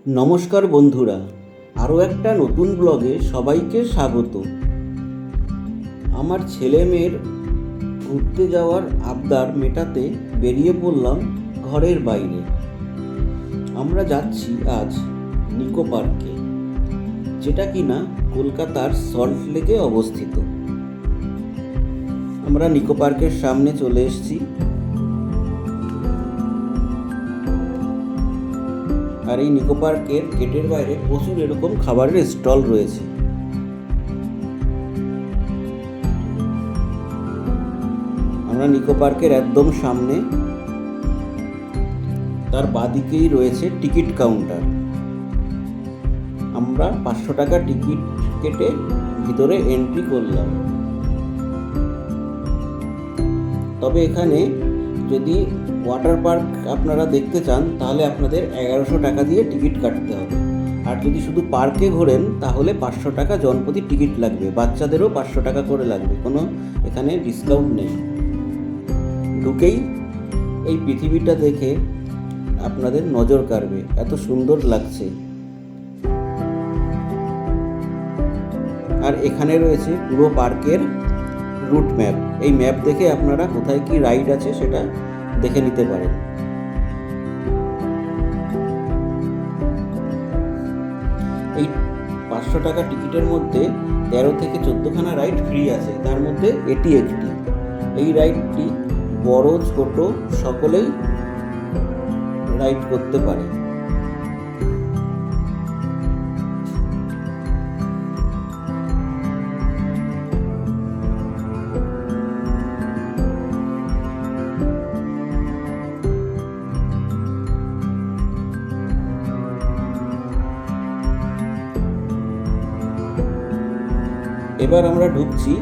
নমস্কার বন্ধুরা, আরও একটা নতুন ব্লগে সবাইকে স্বাগত। আমার ছেলে মেয়ের ঘুরতে যাওয়ার আবদার মেটাতে বেরিয়ে পড়লাম ঘরের বাইরে। আমরা যাচ্ছি আজ নিকো পার্কে, যেটা কিনা কলকাতার সল্টলেকে অবস্থিত। আমরা নিকো পার্কের সামনে চলে এসেছি। আর এই নিকো পার্কের গেটের বাইরে প্রচুর এরকম খাবারের স্টল রয়েছে। আমরা নিকো পার্কের একদম সামনে, তার বাদিকেই রয়েছে টিকিট কাউন্টার। আমরা 500 টাকা টিকিট কেটে ভিতরে এন্ট্রি করলাম। তবে এখানে যদি ওয়াটার পার্ক আপনারা দেখতে চান তাহলে আপনাদের 1100 টাকা দিয়ে টিকিট কাটতে হবে। আর যদি শুধু পার্কে ঘোরেন তাহলে 500 টাকা জনপ্রতি টিকিট লাগবে। বাচ্চাদেরও 500 টাকা করে লাগবে, কোনো এখানে ডিসকাউন্ট নেই। ঢুকেই এই পৃথিবীটা দেখে আপনাদের নজর কাড়বে, এত সুন্দর লাগছে। আর এখানে রয়েছে পুরো পার্কের রুট ম্যাপ। এই ম্যাপ দেখে আপনারা কোথায় কি রাইড আছে সেটা দেখে নিতে পারেন। এই 500 টাকা টিকিটের মধ্যে 13 থেকে 14খানা রাইড ফ্রি আছে, তার মধ্যে এটি একটি। এই রাইডটি বড় ছোট সকলেই রাইড করতে পারে। এবার আমরা ঢুকছি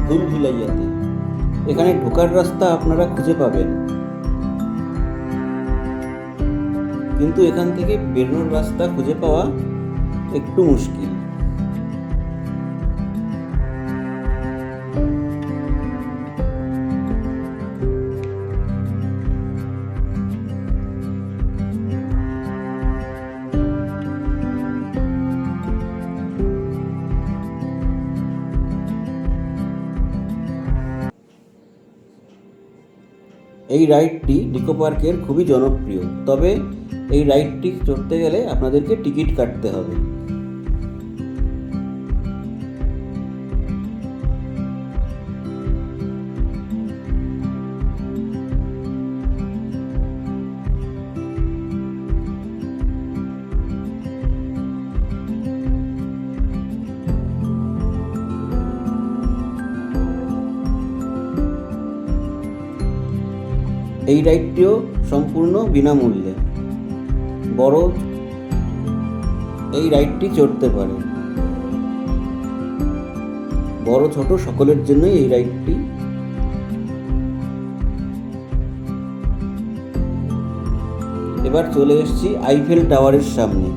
ভুলভুলাইয়াতে। এখানে ঢোকার রাস্তা আপনারা খুঁজে পাবেন, কিন্তু এখান থেকে বেরোনোর রাস্তা খুঁজে পাওয়া একটু মুশকিল। এই রাইডটি নিকো পার্কের খুবই জনপ্রিয়, তবে এই রাইডটি চড়তে গেলে আপনাদেরকে টিকিট কাটতে হবে। এই রাইডটিও সম্পূর্ণ বিনামূল্যে। এই রাইডটি চড়তে পারে, বড় ছোট সকলের জন্যই এই রাইডটি। এবার চলে এসেছি আইফেল টাওয়ারের সামনে।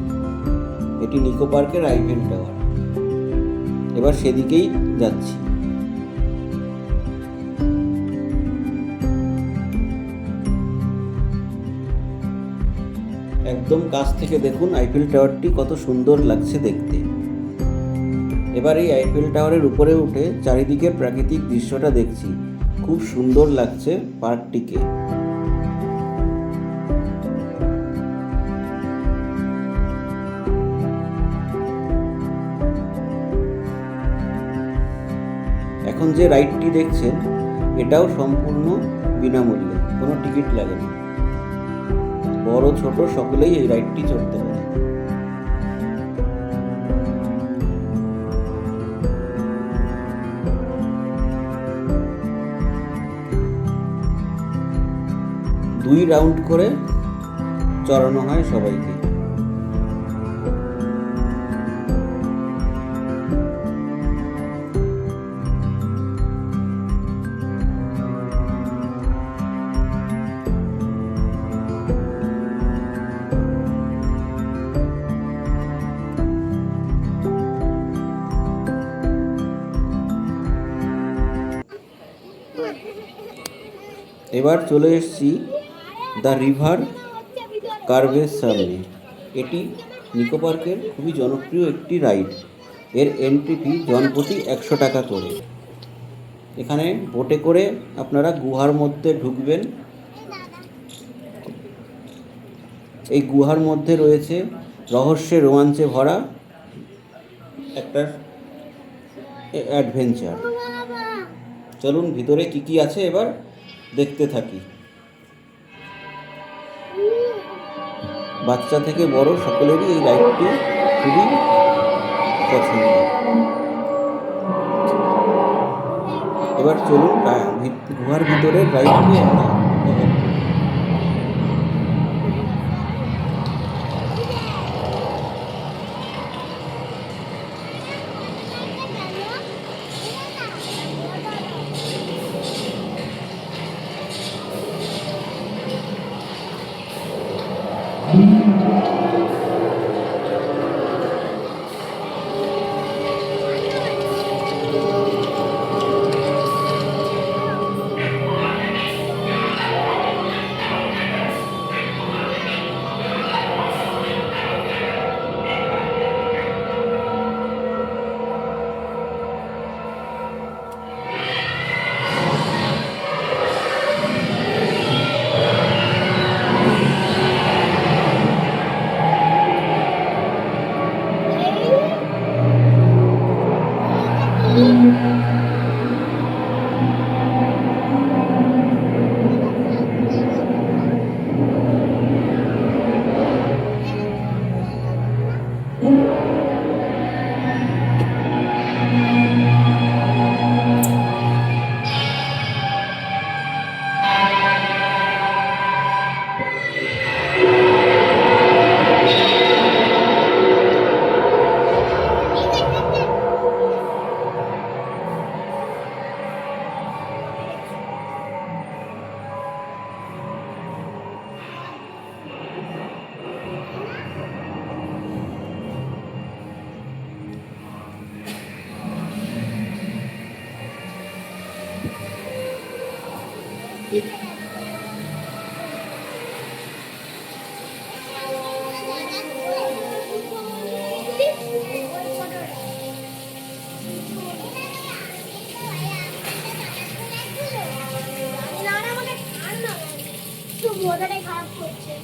এটি নিকো পার্কের আইফেল টাওয়ার। এবার সেদিকেই যাচ্ছি। একদম কাছ থেকে দেখুন আইফেল টাওয়ারটি কত সুন্দর লাগছে দেখতে। এবার এই আইফেল টাওয়ারের উপরে উঠে চারিদিকের প্রাকৃতিক দৃশ্যটা দেখছি, খুব সুন্দর লাগছে পার্কটিকে। এখন যে রাইডটি দেখছেন এটাও সম্পূর্ণ বিনামূল্যে, কোনো টিকিট লাগে না। বড় ছোট সকলেই এই রাইডটি চড়তে পারে। দুই রাউন্ড করে চড়ানো হয় সবাইকে। এবার চলে এসেছি দ্য রিভার কার্ভের সামনে। এটি নিকো পার্কের খুবই জনপ্রিয় একটি রাইড। এর এন্ট্রি ফি জনপ্রতি 100 টাকা করে। এখানে বোটে করে আপনারা গুহার মধ্যে ঢুকবেন। এই গুহার মধ্যে রয়েছে রহস্যের রোমাঞ্চে ভরা একটা অ্যাডভেঞ্চার। চলুন ভিতরে কি কি আছে এবার দেখতে থাকি। বাচ্চা থেকে বড় সকলেরই এই রাইডটি খুবই পছন্দ। এবার চলুন গুহার ভিতরের রাইডটি আমরা উপভোগ করি। মজাটাই খারাপ করছে।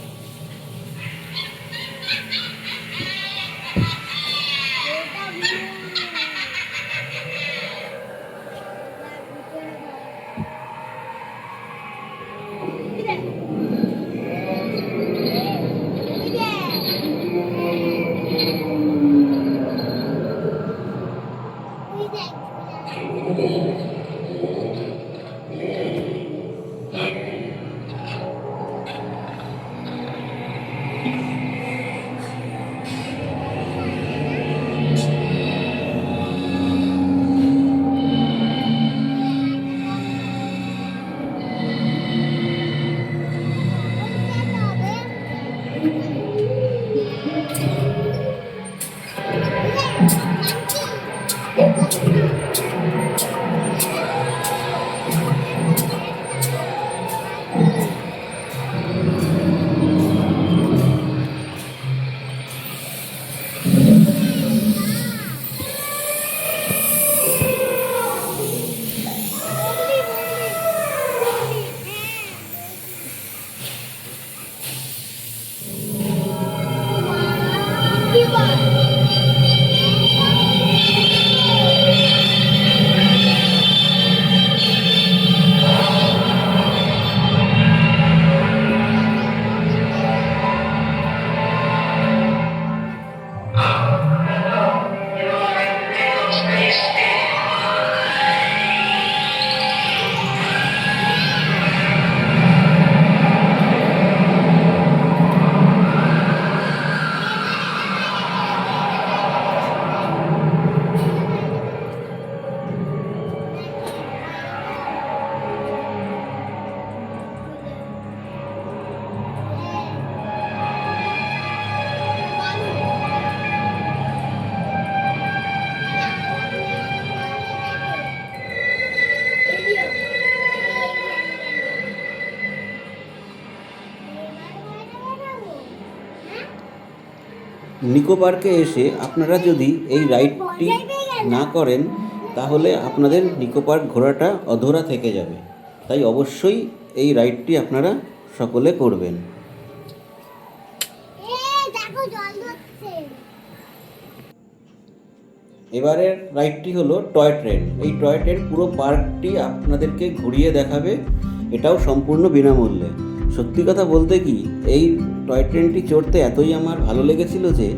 নিকো পার্কে এসে আপনারা যদি এই রাইডটি না করেন তাহলে আপনাদের নিকো পার্ক ঘোরাটা অধরা থেকে যাবে। তাই অবশ্যই এই রাইডটি আপনারা সকলে করবেন। দেখো জল ধরছে। এবারের রাইডটি হলো টয় ট্রেন। এই টয় ট্রেন পুরো পার্কটি আপনাদেরকে ঘুরিয়ে দেখাবে, এটাও সম্পূর্ণ বিনামূল্যে। সত্যি কথা বলতে কি, এই টয় ট্রেনটি চড়তে এতই আমার ভালো লেগেছিল যে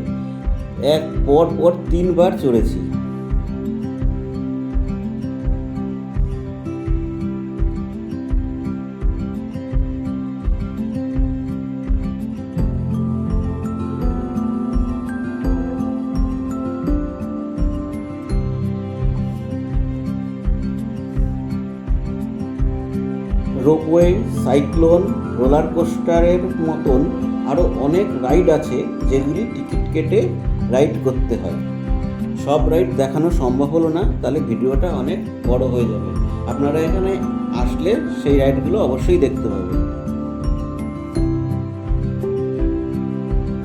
এক পর 3বার চড়েছি। রোপওয়ে, সাইক্লোন, রোলার কোস্টারের মতন আরও অনেক রাইড আছে যেগুলি টিকিট কেটে রাইড করতে হয়। সব রাইড দেখানো সম্ভব হলো না, তাহলে ভিডিওটা অনেক বড় হয়ে যাবে। আপনারা এখানে আসলে সেই রাইডগুলো অবশ্যই দেখতে পাবেন।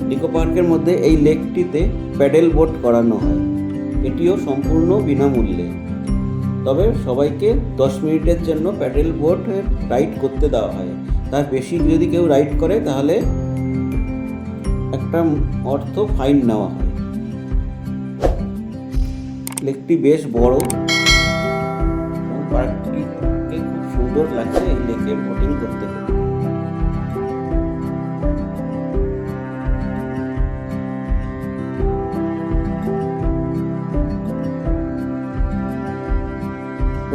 নিকো পার্কের মধ্যে এই লেকটিতে প্যাডেল বোট করানো হয়, এটিও সম্পূর্ণ বিনামূল্যে। তবে সবাইকে 10 মিনিটের জন্য প্যাডেল বোটের রাইড করতে দেওয়া হয়। তার বেশি যদি কেউ রাইড করে তাহলে একটা অর্থ ফাইন নেওয়া হয়। লেকটি বেশ বড় এবং পার্কটিকে খুব সুন্দর লাগছে এই লেকে বোটিং করতে।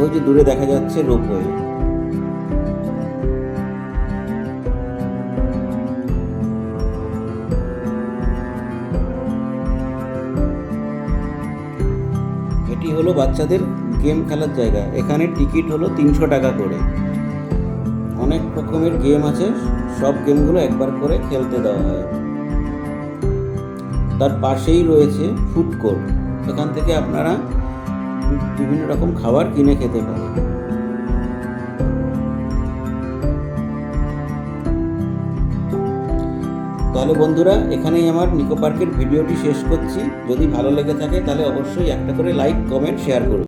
ওই যে দূরে দেখা যাচ্ছে রোপওয়ে। এটি হলো বাচ্চাদের গেম খেলার জায়গা। এখানে টিকিট হলো 300 টাকা করে। অনেক রকমের গেম আছে, সব গেমগুলো একবার করে খেলতে দেওয়া হয়। তার পাশেই রয়েছে ফুড কোর্ট, এখান থেকে আপনারা বিভিন্ন রকম খাবার কিনে খেতে পারেন। তাহলে বন্ধুরা, এখানেই আমার নিকো পার্কের ভিডিওটি শেষ করছি। যদি ভালো লেগে থাকে তাহলে অবশ্যই একটা করে লাইক, কমেন্ট, শেয়ার করুন।